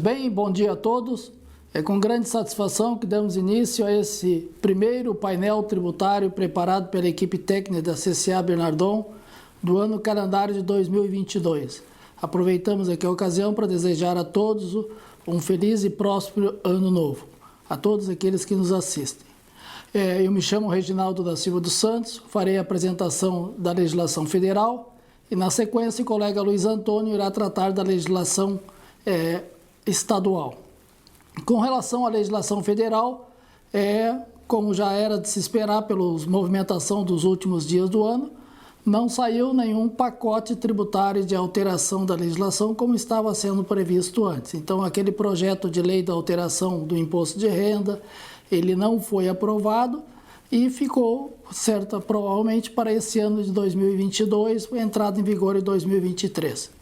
bem, bom dia a todos. É com grande satisfação que damos início a esse primeiro painel tributário preparado pela equipe técnica da CCA Bernardon do ano calendário de 2022. Aproveitamos aqui a ocasião para desejar a todos um feliz e próspero ano novo, a todos aqueles que nos assistem. Eu me chamo Reginaldo da Silva dos Santos, farei a apresentação da legislação federal e, na sequência, o colega Luiz Antônio irá tratar da legislação estadual. Com relação à legislação federal, como já era de se esperar pela movimentação dos últimos dias do ano, não saiu nenhum pacote tributário de alteração da legislação como estava sendo previsto antes. Então, aquele projeto de lei da alteração do imposto de renda, ele não foi aprovado e ficou, provavelmente, para esse ano de 2022, entrada em vigor em 2023.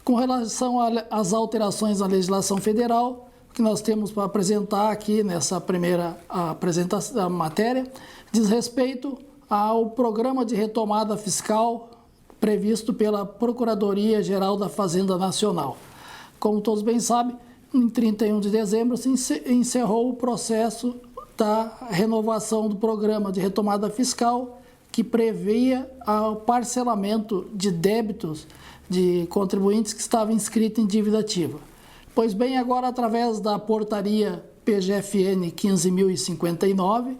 Com relação às alterações na legislação federal, que nós temos para apresentar aqui nessa primeira apresentação da matéria, diz respeito ao programa de retomada fiscal previsto pela Procuradoria-Geral da Fazenda Nacional. Como todos bem sabem, em 31 de dezembro se encerrou o processo da renovação do programa de retomada fiscal que previa o parcelamento de débitos de contribuintes que estavam inscritos em dívida ativa. Pois bem, agora, através da portaria PGFN 15.059,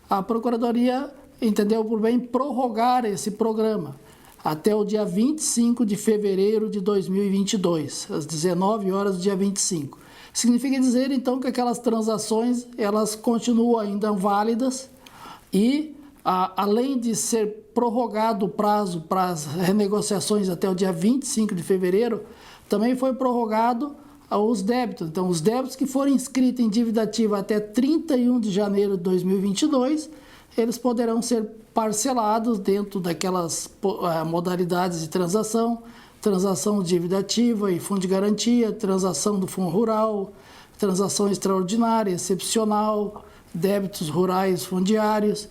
a Procuradoria entendeu por bem prorrogar esse programa até o dia 25 de fevereiro de 2022, às 19 horas do dia 25. Significa dizer, então, que aquelas transações, elas continuam ainda válidas e, além de ser prorrogado o prazo para as renegociações até o dia 25 de fevereiro, também foi prorrogado os débitos. Então, os débitos que forem inscritos em dívida ativa até 31 de janeiro de 2022, eles poderão ser parcelados dentro daquelas modalidades de transação de dívida ativa e fundo de garantia, transação do fundo rural, transação extraordinária, excepcional, débitos rurais fundiários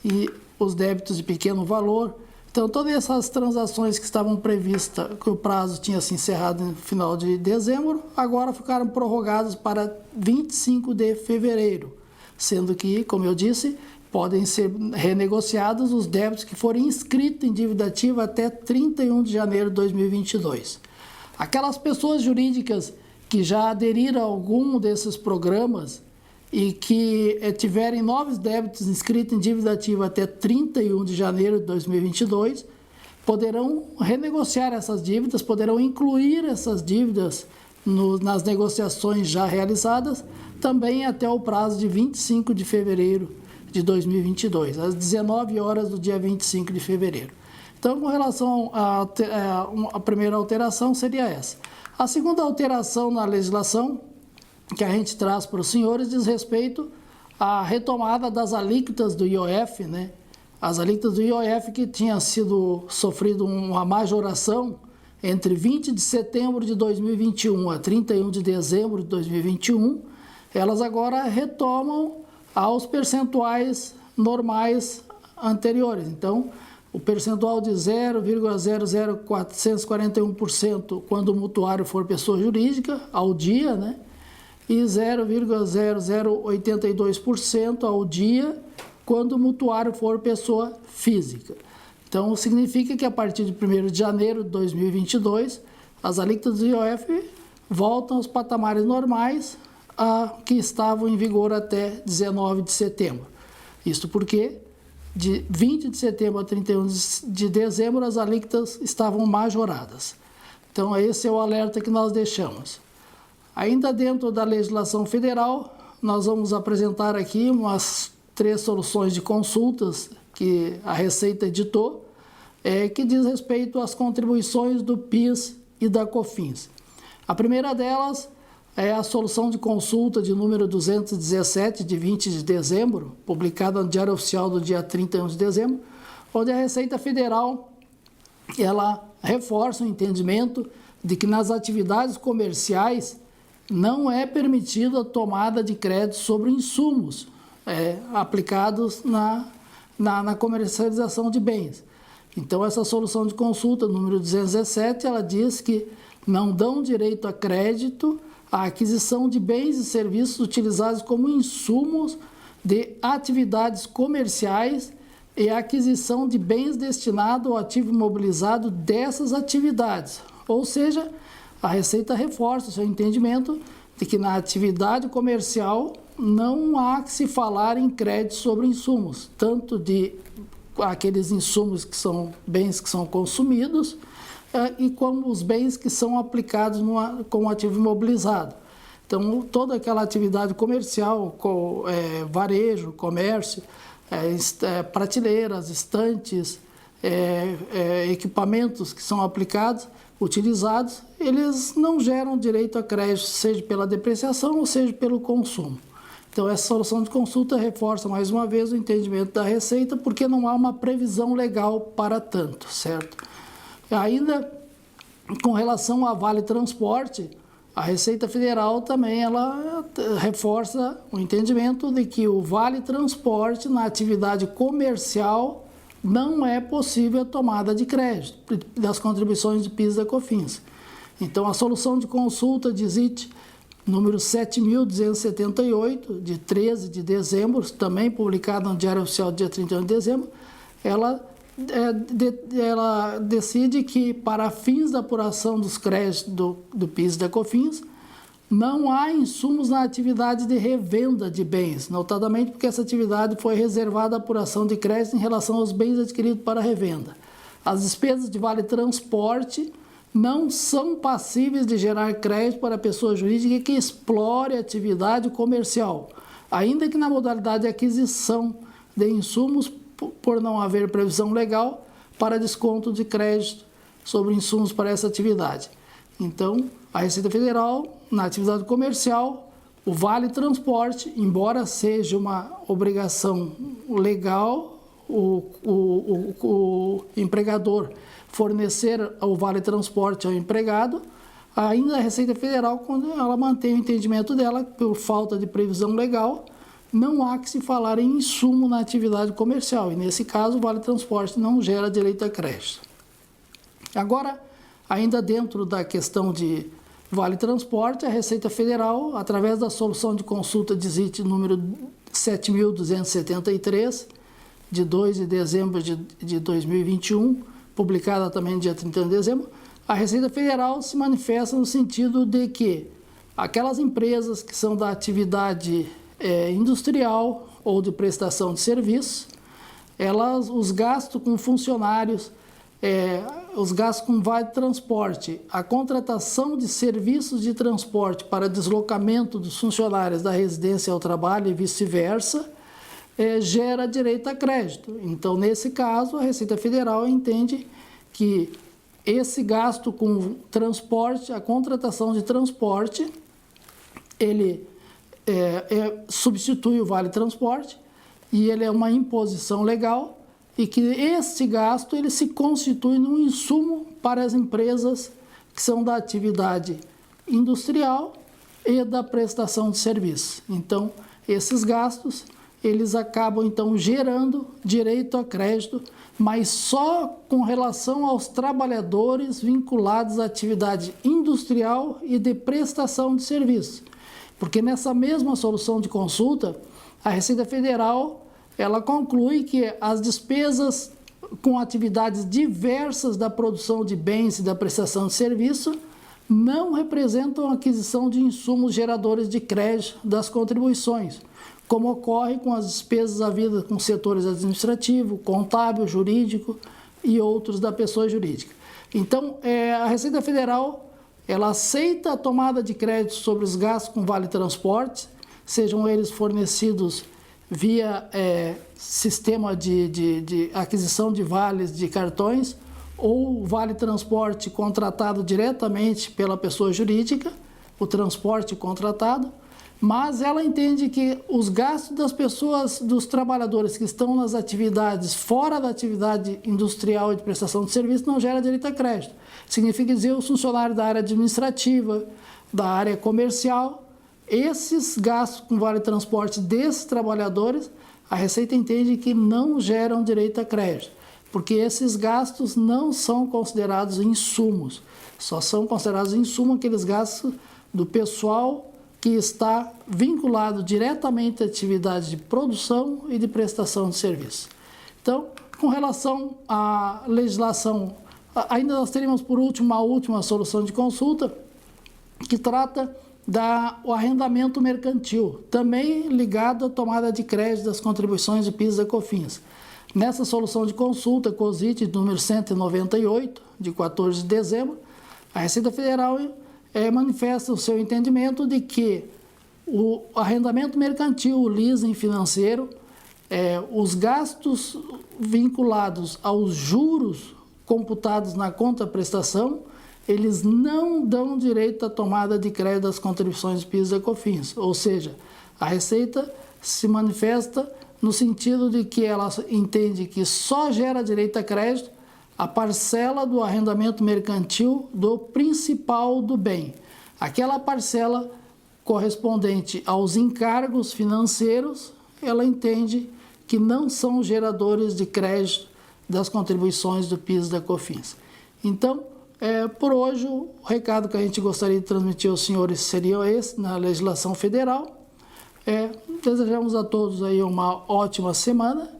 e os débitos de pequeno valor. Então, todas essas transações que estavam previstas, que o prazo tinha se encerrado no final de dezembro, agora ficaram prorrogadas para 25 de fevereiro, sendo que, como eu disse, podem ser renegociados os débitos que forem inscritos em dívida ativa até 31 de janeiro de 2022. Aquelas pessoas jurídicas que já aderiram a algum desses programas e que tiverem novos débitos inscritos em dívida ativa até 31 de janeiro de 2022, poderão renegociar essas dívidas, poderão incluir essas dívidas nas negociações já realizadas, também até o prazo de 25 de fevereiro de 2022, às 19 horas do dia 25 de fevereiro. Então, com relação à primeira alteração, seria essa. A segunda alteração na legislação que a gente traz para os senhores diz respeito à retomada das alíquotas do IOF, né? As alíquotas do IOF que tinham sofrido uma majoração entre 20 de setembro de 2021 a 31 de dezembro de 2021, elas agora retomam aos percentuais normais anteriores. Então, o percentual de 0,00441% quando o mutuário for pessoa jurídica ao dia, né? E 0,0082% ao dia quando o mutuário for pessoa física. Então, significa que a partir de 1º de janeiro de 2022, as alíquotas do IOF voltam aos patamares normais que estavam em vigor até 19 de setembro. Isto porque, de 20 de setembro a 31 de dezembro, as alíquotas estavam majoradas. Então, esse é o alerta que nós deixamos. Ainda dentro da legislação federal, nós vamos apresentar aqui umas 3 soluções de consultas que a Receita editou, que diz respeito às contribuições do PIS e da COFINS. A primeira delas é a solução de consulta de número 217, de 20 de dezembro, publicada no Diário Oficial do dia 31 de dezembro, onde a Receita Federal ela reforça o entendimento de que nas atividades comerciais não é permitida a tomada de crédito sobre insumos aplicados na comercialização de bens. Então, essa solução de consulta, número 217, ela diz que não dão direito a crédito a aquisição de bens e serviços utilizados como insumos de atividades comerciais e a aquisição de bens destinados ao ativo imobilizado dessas atividades. Ou seja, a Receita reforça o seu entendimento de que na atividade comercial não há que se falar em crédito sobre insumos, tanto de aqueles insumos que são bens que são consumidos e como os bens que são aplicados com ativo imobilizado. Então, toda aquela atividade comercial, varejo, comércio, prateleiras, estantes, equipamentos que são aplicados, utilizados, eles não geram direito a crédito, seja pela depreciação ou seja pelo consumo. Então, essa solução de consulta reforça mais uma vez o entendimento da Receita, porque não há uma previsão legal para tanto, certo? Ainda com relação a Vale Transporte, a Receita Federal também ela reforça o entendimento de que o Vale Transporte na atividade comercial não é possível a tomada de crédito das contribuições de PIS e da COFINS. Então, a solução de consulta de ZIT número 7.278, de 13 de dezembro, também publicada no Diário Oficial dia 31 de dezembro, ela decide que, para fins da apuração dos créditos do PIS e da COFINS, não há insumos na atividade de revenda de bens, notadamente porque essa atividade foi reservada à apuração de crédito em relação aos bens adquiridos para revenda. As despesas de vale transporte não são passíveis de gerar crédito para a pessoa jurídica que explore a atividade comercial, ainda que na modalidade de aquisição de insumos, por não haver previsão legal para desconto de crédito sobre insumos para essa atividade. Então, a Receita Federal, na atividade comercial, o Vale Transporte, embora seja uma obrigação legal, o empregador fornecer o Vale Transporte ao empregado, ainda a Receita Federal, quando ela mantém o entendimento dela, por falta de previsão legal, não há que se falar em insumo na atividade comercial, e nesse caso o Vale Transporte não gera direito a crédito. Agora, ainda dentro da questão de Vale Transporte, a Receita Federal, através da solução de consulta de ZIT número 7.273, de 2 de dezembro de 2021, publicada também no dia 31 de dezembro, a Receita Federal se manifesta no sentido de que aquelas empresas que são da atividade industrial ou de prestação de serviços, os gastos com funcionários, os gastos com vale transporte, a contratação de serviços de transporte para deslocamento dos funcionários da residência ao trabalho e vice-versa, gera direito a crédito. Então, nesse caso, a Receita Federal entende que esse gasto com transporte, a contratação de transporte, ele substitui o Vale Transporte e ele é uma imposição legal e que esse gasto ele se constitui num insumo para as empresas que são da atividade industrial e da prestação de serviço. Então, esses gastos, eles acabam então gerando direito a crédito, mas só com relação aos trabalhadores vinculados à atividade industrial e de prestação de serviço. Porque nessa mesma solução de consulta, a Receita Federal, ela conclui que as despesas com atividades diversas da produção de bens e da prestação de serviço não representam a aquisição de insumos geradores de crédito das contribuições, como ocorre com as despesas havidas com setores administrativo, contábil, jurídico e outros da pessoa jurídica. Então, a Receita Federal ela aceita a tomada de crédito sobre os gastos com vale transporte, sejam eles fornecidos via sistema de aquisição de vales de cartões ou vale transporte contratado diretamente pela pessoa jurídica, o transporte contratado, mas ela entende que os gastos das pessoas, dos trabalhadores que estão nas atividades fora da atividade industrial e de prestação de serviço não gera direito a crédito. Significa dizer os funcionários da área administrativa, da área comercial, esses gastos com vale transporte desses trabalhadores, a Receita entende que não geram direito a crédito, porque esses gastos não são considerados insumos, só são considerados insumos aqueles gastos do pessoal que está vinculado diretamente à atividade de produção e de prestação de serviço. Então, com relação à legislação, ainda nós teríamos por último uma última solução de consulta que trata do arrendamento mercantil, também ligado à tomada de crédito das contribuições de PIS e COFINS. Nessa solução de consulta, COSIT número 198, de 14 de dezembro, a Receita Federal manifesta o seu entendimento de que o arrendamento mercantil, o leasing financeiro, os gastos vinculados aos juros computados na conta-prestação, eles não dão direito à tomada de crédito das contribuições de PIS e COFINS. Ou seja, a Receita se manifesta no sentido de que ela entende que só gera direito a crédito a parcela do arrendamento mercantil do principal do bem. Aquela parcela correspondente aos encargos financeiros, ela entende que não são geradores de crédito das contribuições do PIS e da COFINS. Então, por hoje, o recado que a gente gostaria de transmitir aos senhores seria esse, na legislação federal. Desejamos a todos aí uma ótima semana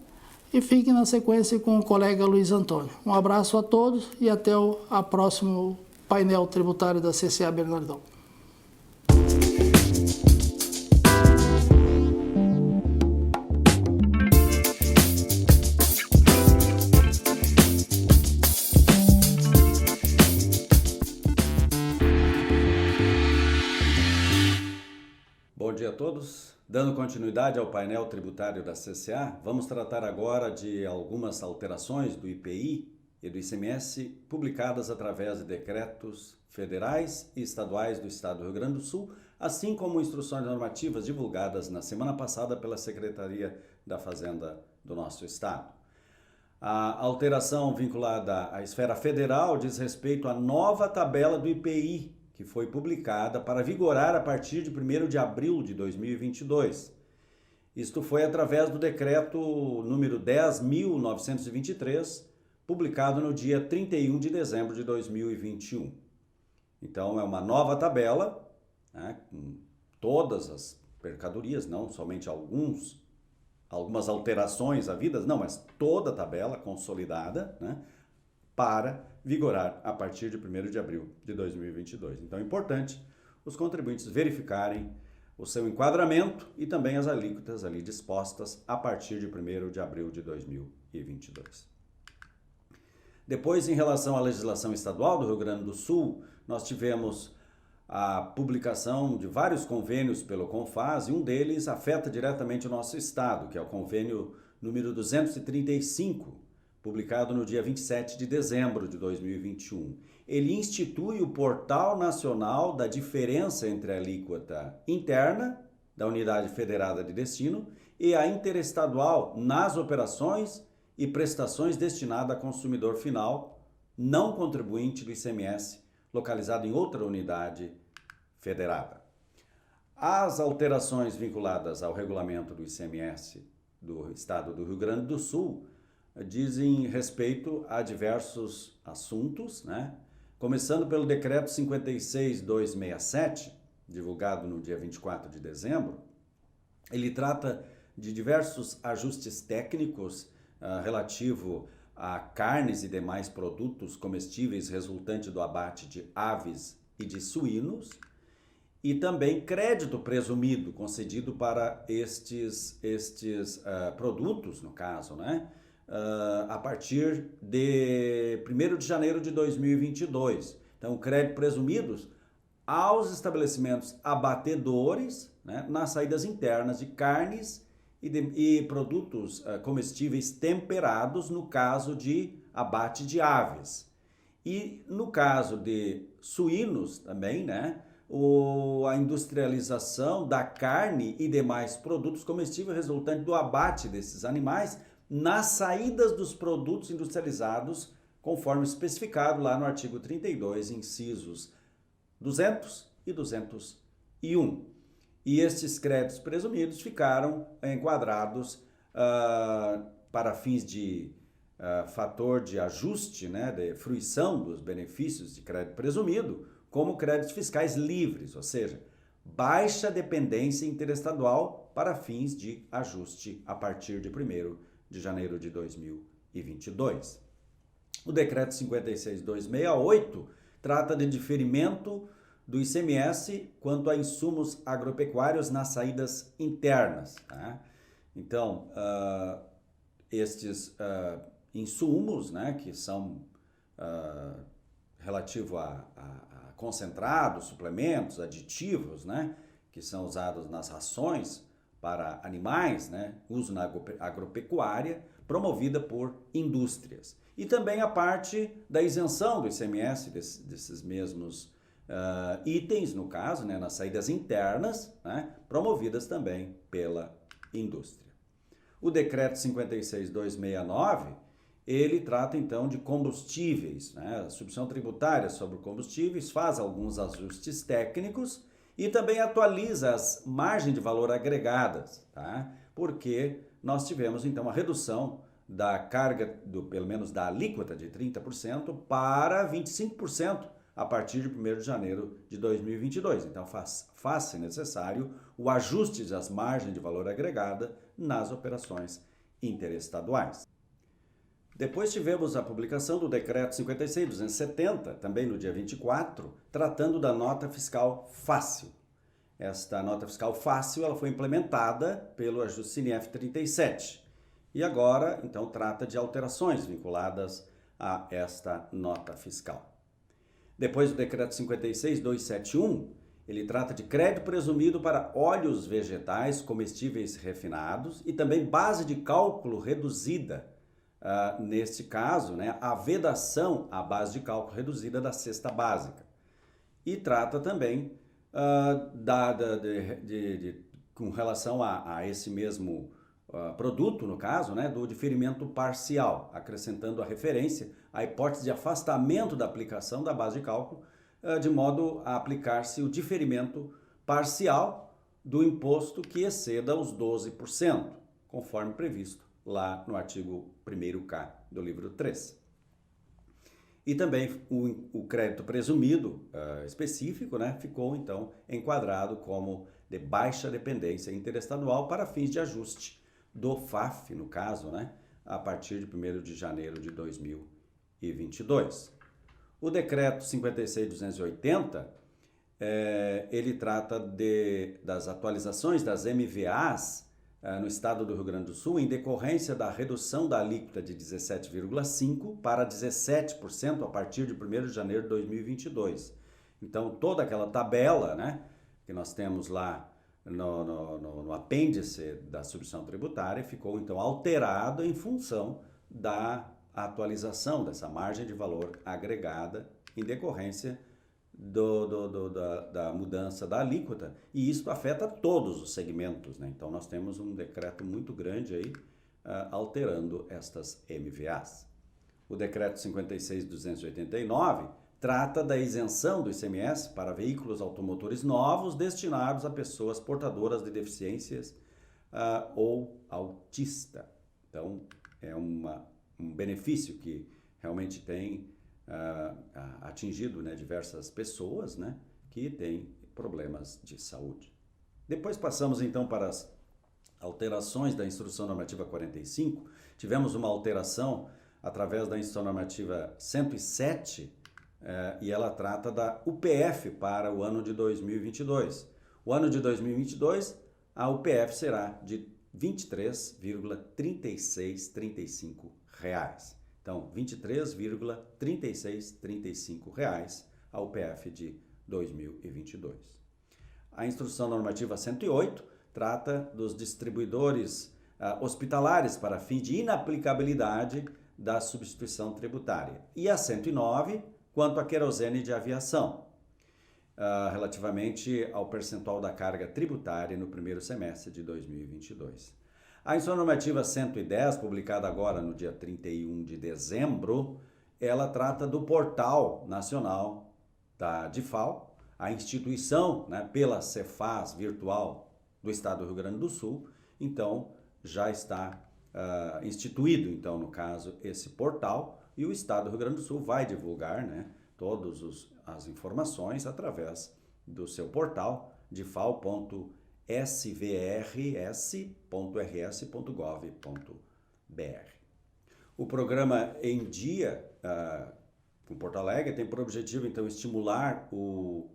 e fiquem na sequência com o colega Luiz Antônio. Um abraço a todos e até o próximo painel tributário da CCA Bernardão. Bom dia a todos. Dando continuidade ao painel tributário da CCA, vamos tratar agora de algumas alterações do IPI e do ICMS publicadas através de decretos federais e estaduais do Estado do Rio Grande do Sul, assim como instruções normativas divulgadas na semana passada pela Secretaria da Fazenda do nosso Estado. A alteração vinculada à esfera federal diz respeito à nova tabela do IPI, que foi publicada para vigorar a partir de 1º de abril de 2022. Isto foi através do decreto número 10.923, publicado no dia 31 de dezembro de 2021. Então, é uma nova tabela, né, com todas as mercadorias, não somente algumas alterações havidas, não, mas toda a tabela consolidada, né, para vigorar a partir de 1º de abril de 2022. Então é importante os contribuintes verificarem o seu enquadramento e também as alíquotas ali dispostas a partir de 1º de abril de 2022. Depois, em relação à legislação estadual do Rio Grande do Sul, nós tivemos a publicação de vários convênios pelo CONFAS e um deles afeta diretamente o nosso estado, que é o convênio número 235, publicado no dia 27 de dezembro de 2021. Ele institui o Portal Nacional da Diferença entre a alíquota interna da Unidade Federada de Destino e a interestadual nas operações e prestações destinadas a consumidor final não contribuinte do ICMS, localizado em outra unidade federada. As alterações vinculadas ao regulamento do ICMS do Estado do Rio Grande do Sul dizem respeito a diversos assuntos, né? Começando pelo decreto 56.267, divulgado no dia 24 de dezembro. Ele trata de diversos ajustes técnicos relativo a carnes e demais produtos comestíveis resultante do abate de aves e de suínos, e também crédito presumido concedido para estes produtos, no caso, né? A partir de 1º de janeiro de 2022. Então, crédito presumidos aos estabelecimentos abatedores, né, nas saídas internas de carnes e produtos comestíveis temperados, no caso de abate de aves. E no caso de suínos também, né, a industrialização da carne e demais produtos comestíveis resultante do abate desses animais nas saídas dos produtos industrializados, conforme especificado lá no artigo 32, incisos 200 e 201. E estes créditos presumidos ficaram enquadrados para fins de fator de ajuste, né, de fruição dos benefícios de crédito presumido, como créditos fiscais livres, ou seja, baixa dependência interestadual para fins de ajuste a partir de 1º de janeiro de 2022. O decreto 56.268 trata de diferimento do ICMS quanto a insumos agropecuários nas saídas internas. Tá? Então, estes insumos, né, que são relativo a concentrados, suplementos, aditivos, né, que são usados nas rações para animais, né, uso na agropecuária, promovida por indústrias. E também a parte da isenção do ICMS desses mesmos itens, no caso, né, nas saídas internas, né, promovidas também pela indústria. O decreto 56.269, ele trata então de combustíveis, né, a subvenção tributária sobre combustíveis, faz alguns ajustes técnicos e também atualiza as margens de valor agregadas, tá? Porque nós tivemos então a redução da carga, pelo menos da alíquota de 30% para 25% a partir de 1º de janeiro de 2022. Então faz-se necessário o ajuste das margens de valor agregada nas operações interestaduais. Depois tivemos a publicação do decreto 56.270, também no dia 24, tratando da nota fiscal fácil. Esta nota fiscal fácil ela foi implementada pelo ajuste CINEF 37 e agora, então, trata de alterações vinculadas a esta nota fiscal. Depois do decreto 56.271, ele trata de crédito presumido para óleos vegetais comestíveis refinados e também base de cálculo reduzida. Neste caso, né, a vedação à base de cálculo reduzida da cesta básica. E trata também com relação a esse mesmo produto, no caso, né, do diferimento parcial, acrescentando a referência à hipótese de afastamento da aplicação da base de cálculo, de modo a aplicar-se o diferimento parcial do imposto que exceda os 12%, conforme previsto lá no artigo 1º-K do livro 3. E também o crédito presumido específico, né, ficou então enquadrado como de baixa dependência interestadual para fins de ajuste do FAF, no caso, né, a partir de 1º de janeiro de 2022. O decreto 56.280, ele trata das atualizações das MVAs no estado do Rio Grande do Sul, em decorrência da redução da alíquota de 17,5% para 17% a partir de 1º de janeiro de 2022. Então, toda aquela tabela, né, que nós temos lá no apêndice da subvenção tributária ficou, então, alterado em função da atualização dessa margem de valor agregada em decorrência da mudança da alíquota, e isso afeta todos os segmentos, né? Então nós temos um decreto muito grande aí alterando estas MVAs. O decreto 56.289 trata da isenção do ICMS para veículos automotores novos destinados a pessoas portadoras de deficiências ou autista. Então é um benefício que realmente tem atingido, né, diversas pessoas, né, que têm problemas de saúde. Depois passamos então para as alterações da Instrução Normativa 45. Tivemos uma alteração através da Instrução Normativa 107 e ela trata da UPF para o ano de 2022. O ano de 2022, a UPF será de R$ 23,3635. Então, R$ 23,3635 a UPF de 2022. A Instrução Normativa 108 trata dos distribuidores hospitalares para fim de inaplicabilidade da substituição tributária. E a 109, quanto a querosene de aviação, relativamente ao percentual da carga tributária no primeiro semestre de 2022. A Instrução Normativa 110, publicada agora no dia 31 de dezembro, ela trata do Portal Nacional da DIFAL, a instituição, né, pela Cefaz virtual do Estado do Rio Grande do Sul. Então, já está instituído, então, no caso, esse portal, e o Estado do Rio Grande do Sul vai divulgar, né, todas as informações através do seu portal difal.svrs.rs.gov.br. O programa Em Dia, com Porto Alegre, tem por objetivo, então, estimular o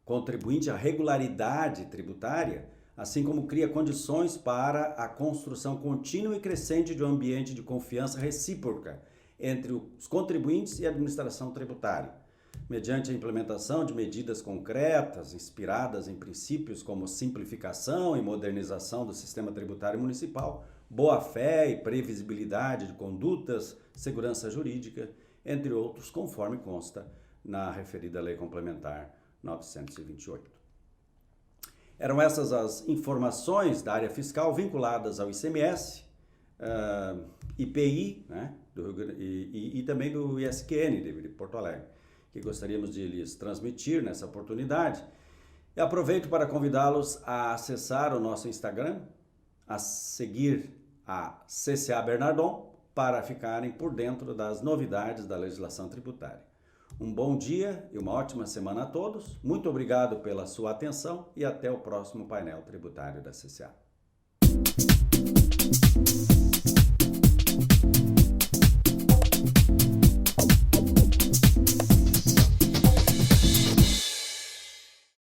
contribuinte à regularidade tributária, assim como cria condições para a construção contínua e crescente de um ambiente de confiança recíproca entre os contribuintes e a administração tributária, mediante a implementação de medidas concretas, inspiradas em princípios como simplificação e modernização do sistema tributário municipal, boa-fé e previsibilidade de condutas, segurança jurídica, entre outros, conforme consta na referida Lei Complementar 928. Eram essas as informações da área fiscal vinculadas ao ICMS, IPI, né, e também do ISQN de Porto Alegre, que gostaríamos de lhes transmitir nessa oportunidade. E aproveito para convidá-los a acessar o nosso Instagram, a seguir a CCA Bernardon, para ficarem por dentro das novidades da legislação tributária. Um bom dia e uma ótima semana a todos. Muito obrigado pela sua atenção e até o próximo painel tributário da CCA.